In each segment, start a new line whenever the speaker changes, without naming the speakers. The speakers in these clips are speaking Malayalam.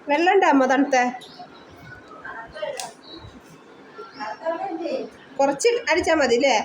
വെള്ളം ഉണ്ടാകുമ്പോ തണുത്ത കുറച്ച് അടിച്ചാൽ മതി അല്ലേ?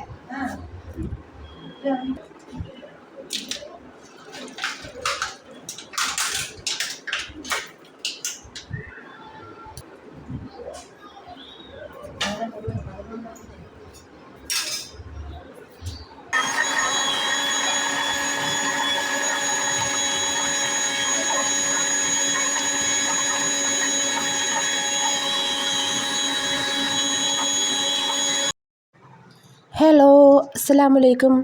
ഹലോ, അസ്സലാമു അലൈക്കും.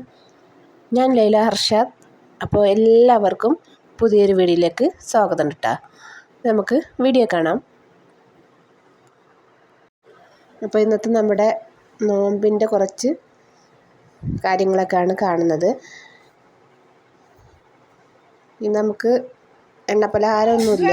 ഞാൻ ലൈല ഹർഷാദ്. അപ്പോൾ എല്ലാവർക്കും പുതിയൊരു വീഡിയോയിലേക്ക് സ്വാഗതം കേട്ടോ. നമുക്ക് വീഡിയോ കാണാം. അപ്പോൾ ഇന്നത്തെ നമ്മുടെ നോമ്പിൻ്റെ കുറച്ച് കാര്യങ്ങളൊക്കെയാണ് കാണുന്നത്. ഇന്ന് നമുക്ക് എണ്ണപ്പലഹാരമൊന്നുമില്ല.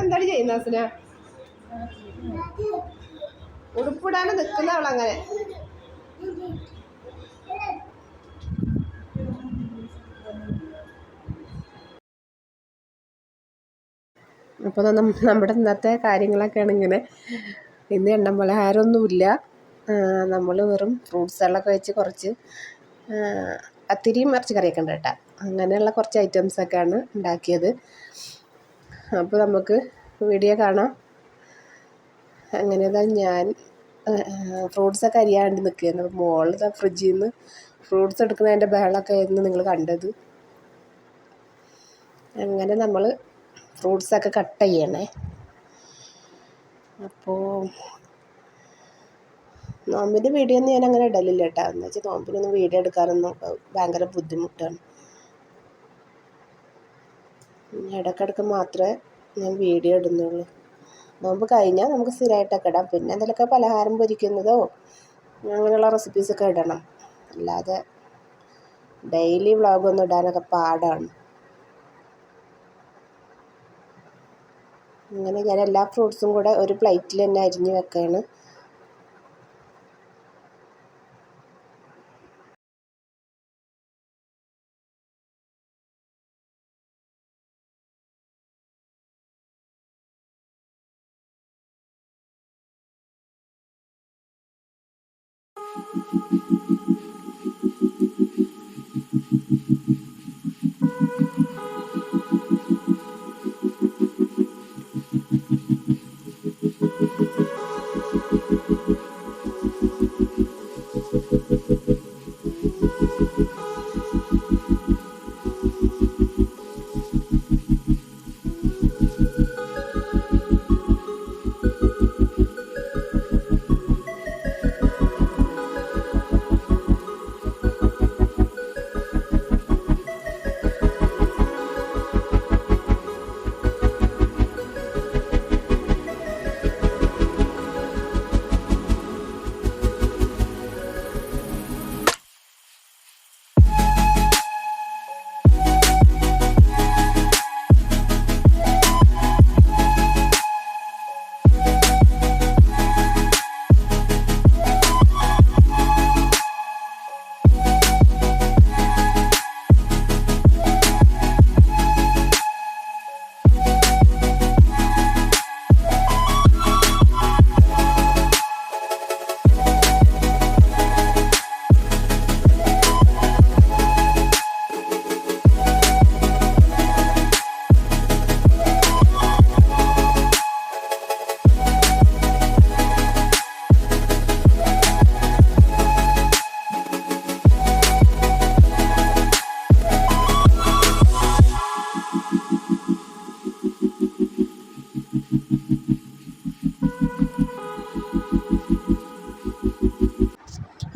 എന്താണ് ചെയ്യുന്നത് അസിന? ഉടുപ്പിടാനും നിൽക്കുന്ന അവളങ്ങനെ.
അപ്പോൾ നമ്മുടെ ഇന്നത്തെ കാര്യങ്ങളൊക്കെയാണ് ഇങ്ങനെ. ഇന്ന് എണ്ണ പലഹാരമൊന്നുമില്ല. നമ്മൾ വെറും ഫ്രൂട്ട്സുകളൊക്കെ വെച്ച് കുറച്ച് പത്തിരിയും ഇറച്ചിക്കറിയൊക്കെ ഉണ്ട് കേട്ടോ. അങ്ങനെയുള്ള കുറച്ച് ഐറ്റംസൊക്കെയാണ് ഉണ്ടാക്കിയത്. അപ്പോൾ നമുക്ക് വീഡിയോ കാണാം. അങ്ങനെതാ ഞാൻ ഫ്രൂട്ട്സൊക്കെ അരിയാണ്ട് നിൽക്കുകയായിരുന്നു. മോളിൽ ഫ്രിഡ്ജിൽ നിന്ന് ഫ്രൂട്ട്സ് എടുക്കുന്നതിൻ്റെ ബഹളമൊക്കെ ആയിരുന്നു നിങ്ങൾ കണ്ടത്. അങ്ങനെ നമ്മൾ ഫ്രൂട്ട്സൊക്കെ കട്ട് ചെയ്യണേ. അപ്പോൾ നോമ്പിൻ്റെ വീഡിയോ ഒന്നും ഞാൻ അങ്ങനെ ഇടലില്ല കേട്ടോ. എന്ന് വെച്ചാൽ നോമ്പിനൊന്നും വീഡിയോ എടുക്കാനൊന്നും ഭയങ്കര ബുദ്ധിമുട്ടാണ്. ഇടയ്ക്കിടയ്ക്ക് മാത്രമേ ഞാൻ വീഡിയോ ഇടുന്നുള്ളൂ. നോമ്പ് കഴിഞ്ഞാൽ നമുക്ക് സ്ഥിരമായിട്ടൊക്കെ ഇടാം. പിന്നെ എന്തെങ്കിലുമൊക്കെ പലഹാരം പൊരിക്കുന്നതോ അങ്ങനെയുള്ള റെസിപ്പീസൊക്കെ ഇടണം. അല്ലാതെ ഡെയിലി വ്ളോഗൊന്നും ഇടാനൊക്കെ പാടാണ്. അങ്ങനെ ഞാൻ എല്ലാ ഫ്രൂട്ട്സും കൂടെ ഒരു പ്ലേറ്റിൽ തന്നെ അരിഞ്ഞ് വെക്കുകയാണ്.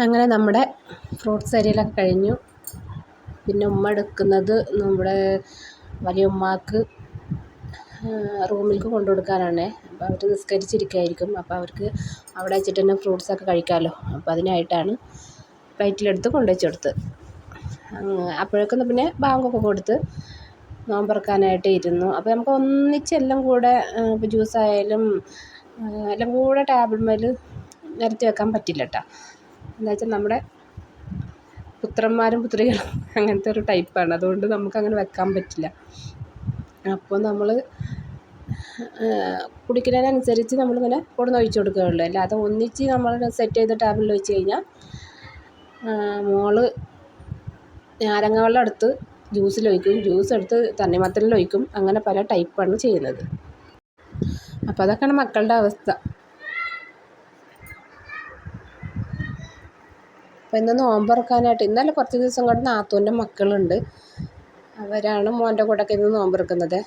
അങ്ങനെ നമ്മുടെ ഫ്രൂട്ട്സ് അരിയലൊക്കെ കഴിഞ്ഞു. പിന്നെ ഉമ്മ എടുക്കുന്നത് നമ്മുടെ വലിയ ഉമ്മാക്ക് റൂമിലേക്ക് കൊണ്ടു കൊടുക്കാനാണ്. അപ്പോൾ അവർ നിസ്കരിച്ചിരിക്കുകയായിരിക്കും. അപ്പോൾ അവർക്ക് അവിടെ വെച്ചിട്ട് തന്നെ ഫ്രൂട്ട്സൊക്കെ കഴിക്കാമല്ലോ. അപ്പോൾ അതിനായിട്ടാണ് പ്ലേറ്റിലെടുത്ത് കൊണ്ടുവച്ച് കൊടുത്ത്. അപ്പോഴേക്കും പിന്നെ ബാങ്കൊക്കെ കൊടുത്ത് നോമ്പുറക്കാനായിട്ട് ഇരുന്നു. അപ്പോൾ നമുക്ക് ഒന്നിച്ചെല്ലാം കൂടെ ഇപ്പോൾ ജ്യൂസായാലും എല്ലാം കൂടെ ടേബിൾ മേൽ നിരത്തി വെക്കാൻ പറ്റില്ല കേട്ടോ. എന്താ വെച്ചാൽ നമ്മുടെ പുത്രന്മാരും പുത്രികളും അങ്ങനത്തെ ഒരു ടൈപ്പാണ്. അതുകൊണ്ട് നമുക്കങ്ങനെ വെക്കാൻ പറ്റില്ല. അപ്പോൾ നമ്മൾ കുടിക്കുന്നതിനനുസരിച്ച് നമ്മളിങ്ങനെ കൊടുന്ന് ഒഴിച്ച് കൊടുക്കുകയുള്ളൂ. അല്ലാതെ ഒന്നിച്ച് നമ്മൾ സെറ്റ് ചെയ്ത് ടേബിളിൽ വെച്ച് കഴിഞ്ഞാൽ മോള് നാരങ്ങ വെള്ളം എടുത്ത് ജ്യൂസിലൊഴിക്കും, ജ്യൂസ് എടുത്ത് തണ്ണിമത്തനിലൊഴിക്കും. അങ്ങനെ പല ടൈപ്പാണ് ചെയ്യുന്നത്. അപ്പോൾ അതൊക്കെയാണ് മക്കളുടെ അവസ്ഥ. അപ്പോൾ ഇന്ന് നോമ്പുറക്കാനായിട്ട് ഇന്നലെ കുറച്ച് ദിവസം കൊണ്ട് നാത്തൂൻ്റെ മക്കളുണ്ട്. അവരാണ് മോൻ്റെ കൂടെയൊക്കെ ഇന്ന് നോമ്പുറക്കുന്നത്.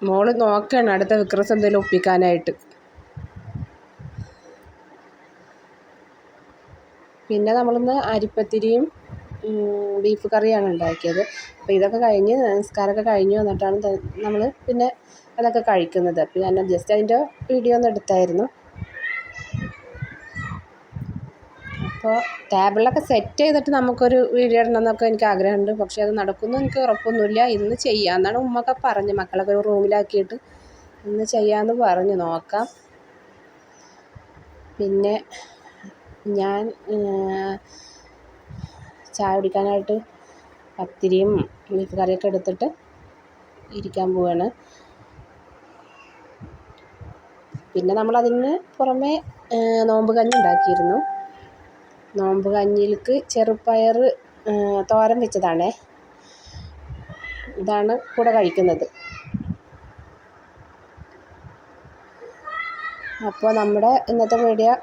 മോള് നോക്കുകയാണ് അടുത്ത വിക്രസ് എന്തെങ്കിലും ഒപ്പിക്കാനായിട്ട്. പിന്നെ നമ്മളിന്ന് അരിപ്പത്തിരിയും ബീഫ് കറിയാണ് ഉണ്ടാക്കിയത്. അപ്പോൾ ഇതൊക്കെ കഴിഞ്ഞ് നിസ്കാരമൊക്കെ കഴിഞ്ഞ് വന്നിട്ടാണ് നമ്മൾ പിന്നെ അതൊക്കെ കഴിക്കുന്നത്. അപ്പോൾ ഞാൻ ജസ്റ്റ് അതിൻ്റെ വീഡിയോ ഒന്ന് എടുത്തായിരുന്നു. അപ്പോൾ ടേബിളിലൊക്കെ സെറ്റ് ചെയ്തിട്ട് നമുക്കൊരു വീഡിയോ ഇടണമെന്നൊക്കെ എനിക്ക് ആഗ്രഹമുണ്ട്. പക്ഷേ അത് നടക്കുമെന്ന് എനിക്ക് ഉറപ്പൊന്നുമില്ല. ഇന്ന് ചെയ്യാമെന്നാണ് ഉമ്മയൊക്കെ പറഞ്ഞ്, മക്കളൊക്കെ ഒരു റൂമിലാക്കിയിട്ട് ഇന്ന് ചെയ്യാമെന്ന് പറഞ്ഞു. നോക്കാം. പിന്നെ ഞാൻ ചായ കുടിക്കാനായിട്ട് പത്തിരിയും ബീഫ് കറിയൊക്കെ എടുത്തിട്ട് ഇരിക്കാൻ പോവാണ്. പിന്നെ നമ്മളതിന് പുറമെ നോമ്പ് കഞ്ഞി ഉണ്ടാക്കിയിരുന്നു. നോമ്പ് കഞ്ഞിയിലേക്ക് ചെറുപയർ തോരൻ വെച്ചതാണേ. ഇതാണ് കൂടെ കഴിക്കുന്നത്. അപ്പോൾ നമ്മുടെ ഇന്നത്തെ വീഡിയോ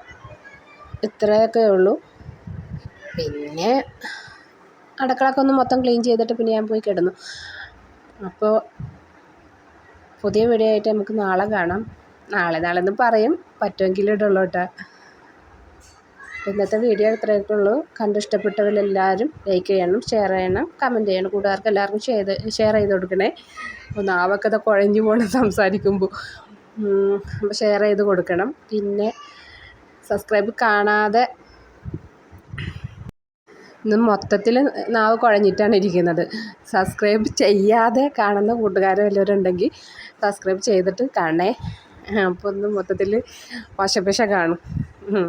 ഇത്രയൊക്കെ ഉള്ളൂ. പിന്നെ അടുക്കളയൊക്കെ ഒന്ന് മൊത്തം ക്ലീൻ ചെയ്തിട്ട് പിന്നെ ഞാൻ പോയി കിടന്നു. അപ്പോൾ പുതിയ വീഡിയോ ആയിട്ട് നമുക്ക് നാളെ കാണാം. നാളെ എന്ന് പറയും, പറ്റുമെങ്കിലും ഇടുള്ളൂ കേട്ടോ. ഇന്നത്തെ വീഡിയോ ഇത്രയൊക്കെ ഉള്ളൂ. കണ്ടിഷ്ടപ്പെട്ടവരെല്ലാവരും ലൈക്ക് ചെയ്യണം, ഷെയർ ചെയ്യണം, കമൻറ്റ് ചെയ്യണം. കൂട്ടുകാർക്ക് എല്ലാവർക്കും ഷെയർ ചെയ്ത് കൊടുക്കണേ. അപ്പോൾ നാവൊക്കെ കുഴഞ്ഞു പോകണം സംസാരിക്കുമ്പോൾ. അപ്പോൾ ഷെയർ ചെയ്ത് കൊടുക്കണം. പിന്നെ സബ്സ്ക്രൈബ് കാണാതെ ഇന്ന് മൊത്തത്തിൽ നാവ് കുഴഞ്ഞിട്ടാണ് ഇരിക്കുന്നത്. സബ്സ്ക്രൈബ് ചെയ്യാതെ കാണുന്ന കൂട്ടുകാർ വല്ലവരും ഉണ്ടെങ്കിൽ സബ്സ്ക്രൈബ് ചെയ്തിട്ട് കാണണേ. അപ്പോൾ ഒന്ന് മൊത്തത്തിൽ വശപശ കാണും.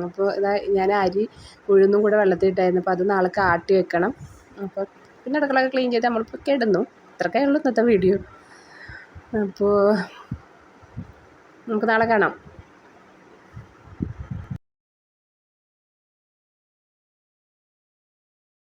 അപ്പോൾ ഇതാ ഞാൻ അരി ഉഴുന്നും കൂടെ വെള്ളത്തിലിട്ടായിരുന്നു. അപ്പോൾ അത് നാളെ ആട്ടി വെക്കണം. അപ്പോൾ പിന്നെ അടുക്കളയൊക്കെ ക്ലീൻ ചെയ്ത് നമ്മളിപ്പോൾ കിടന്നു. ഇത്രയൊക്കെ ഉള്ളൂ ഇന്നത്തെ വീഡിയോ. അപ്പോൾ നമുക്ക് നാളെ കാണാം.